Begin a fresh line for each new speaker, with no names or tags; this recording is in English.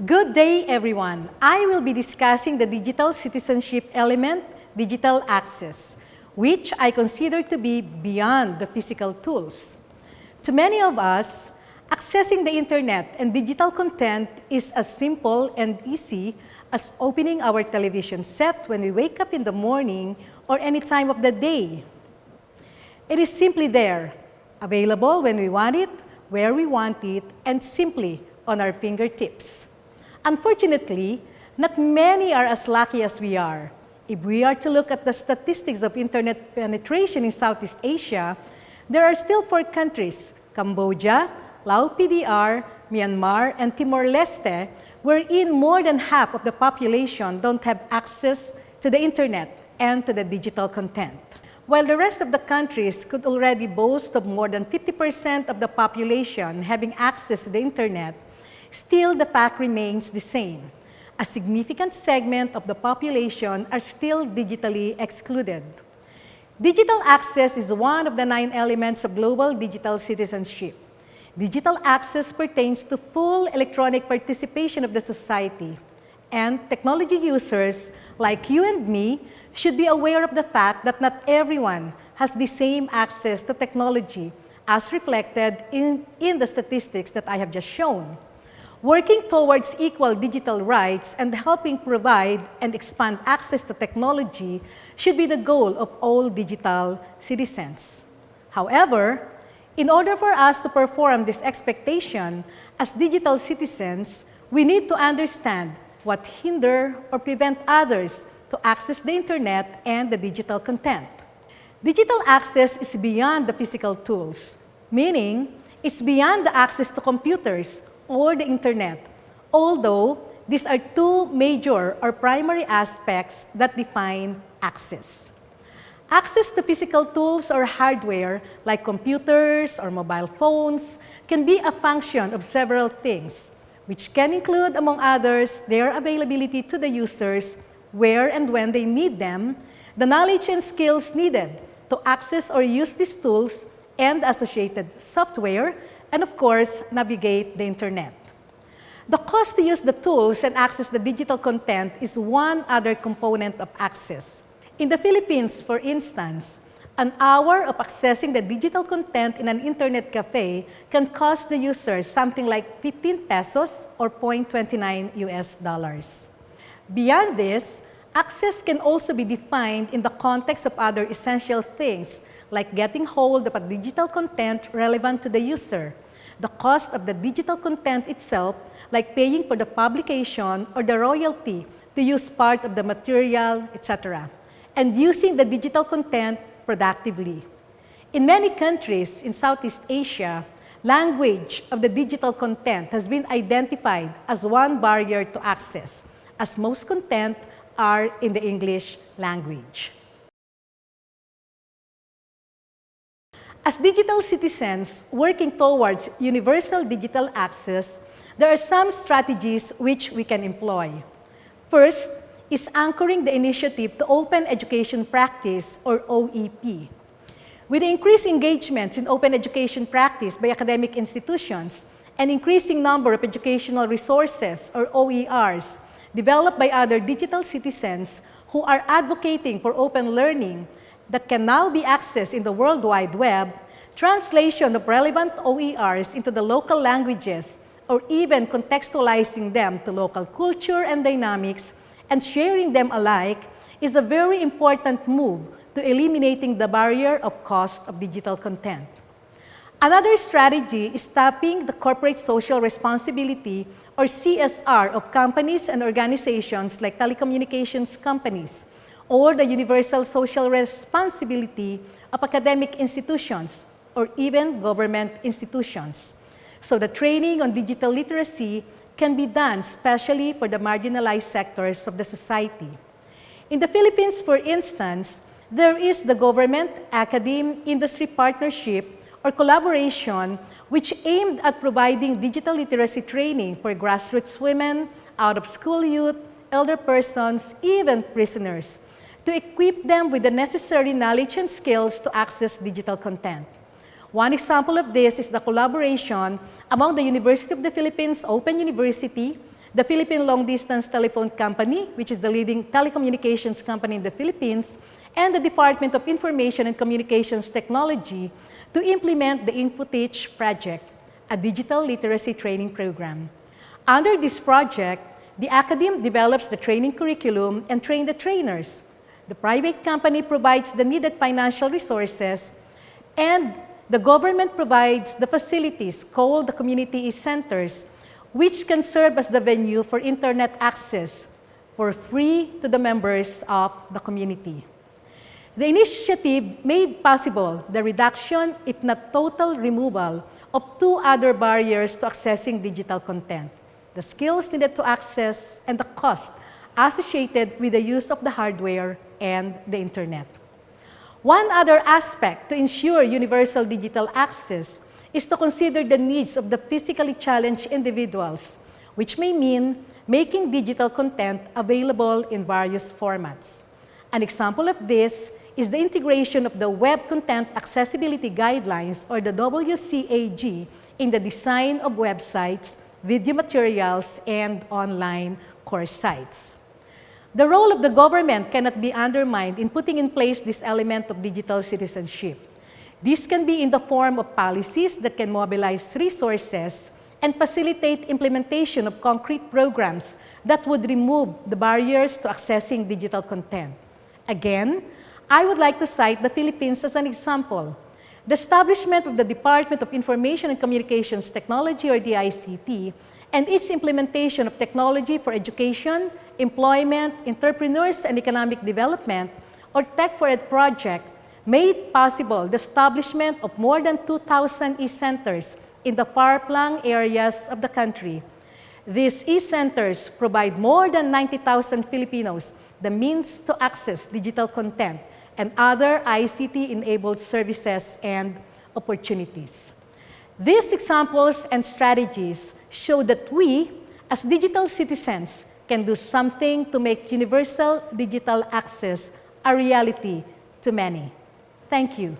Good day, everyone. I will be discussing the digital citizenship element, digital access, which I consider to be beyond the physical tools. To many of us, accessing the internet and digital content is as simple and easy as opening our television set when we wake up in the morning or any time of the day. It is simply there, available when we want it, where we want it, and simply on our fingertips. Unfortunately, not many are as lucky as we are. If we are to look at the statistics of internet penetration in Southeast Asia, there are still 4 countries, Cambodia, Laos PDR, Myanmar, and Timor-Leste, wherein more than half of the population don't have access to the internet and to the digital content. While the rest of the countries could already boast of more than 50% of the population having access to the internet, still the fact remains the same. A significant segment of the population are still digitally excluded. Digital access is one of the 9 elements of global digital citizenship. Digital access pertains to full electronic participation of the society, and technology users like you and me should be aware of the fact that not everyone has the same access to technology as reflected in the statistics that I have just shown. Working towards equal digital rights and helping provide and expand access to technology should be the goal of all digital citizens. However, in order for us to perform this expectation as digital citizens, we need to understand what hinder or prevent others to access the internet and the digital content. Digital access is beyond the physical tools, meaning it's beyond the access to computers or the internet, although these are 2 major or primary aspects that define access. Access to physical tools or hardware like computers or mobile phones can be a function of several things, which can include, among others, their availability to the users where and when they need them, the knowledge and skills needed to access or use these tools and associated software, and of course, navigate the internet. The cost to use the tools and access the digital content is one other component of access. In the Philippines, for instance, an hour of accessing the digital content in an internet cafe can cost the user something like 15 pesos or $0.29 US. Beyond this, access can also be defined in the context of other essential things like getting hold of a digital content relevant to the user, the cost of the digital content itself, like paying for the publication or the royalty to use part of the material, etc., and using the digital content productively. In many countries in Southeast Asia, language of the digital content has been identified as one barrier to access, as most content are in the English language. As digital citizens working towards universal digital access, there are some strategies which we can employ. First is anchoring the initiative to Open Education Practice, or OEP. With increased engagements in open education practice by academic institutions and increasing number of educational resources, or OERs, developed by other digital citizens who are advocating for open learning that can now be accessed in the World Wide Web, translation of relevant OERs into the local languages, or even contextualizing them to local culture and dynamics, and sharing them alike is a very important move to eliminating the barrier of cost of digital content. Another strategy is tapping the corporate social responsibility, or CSR, of companies and organizations like telecommunications companies, or the universal social responsibility of academic institutions, or even government institutions. So the training on digital literacy can be done especially for the marginalized sectors of the society. In the Philippines, for instance, there is the government-academe-industry partnership or collaboration which aimed at providing digital literacy training for grassroots women, out-of-school youth, elder persons, even prisoners, to equip them with the necessary knowledge and skills to access digital content. One example of this is the collaboration among the University of the Philippines Open University, the Philippine Long Distance Telephone Company, which is the leading telecommunications company in the Philippines, and the Department of Information and Communications Technology to implement the InfoTeach project, a digital literacy training program. Under this project, the academe develops the training curriculum and trains the trainers. The private company provides the needed financial resources, and the government provides the facilities called the community centers, which can serve as the venue for internet access for free to the members of the community. The initiative made possible the reduction, if not total removal, of two other barriers to accessing digital content: the skills needed to access and the cost associated with the use of the hardware and the internet. One other aspect to ensure universal digital access is to consider the needs of the physically challenged individuals, which may mean making digital content available in various formats. An example of this is the integration of the Web Content Accessibility Guidelines, or the WCAG, in the design of websites, video materials, and online course sites. The role of the government cannot be undermined in putting in place this element of digital citizenship. This can be in the form of policies that can mobilize resources and facilitate implementation of concrete programs that would remove the barriers to accessing digital content. Again, I would like to cite the Philippines as an example. The establishment of the Department of Information and Communications Technology, or DICT, and its implementation of technology for education, employment, entrepreneurs, and economic development, or Tech for Ed project, made possible the establishment of more than 2,000 e-centers in the far-flung areas of the country. These e-centers provide more than 90,000 Filipinos the means to access digital content and other ICT-enabled services and opportunities. These examples and strategies show that we, as digital citizens, can do something to make universal digital access a reality to many. Thank you.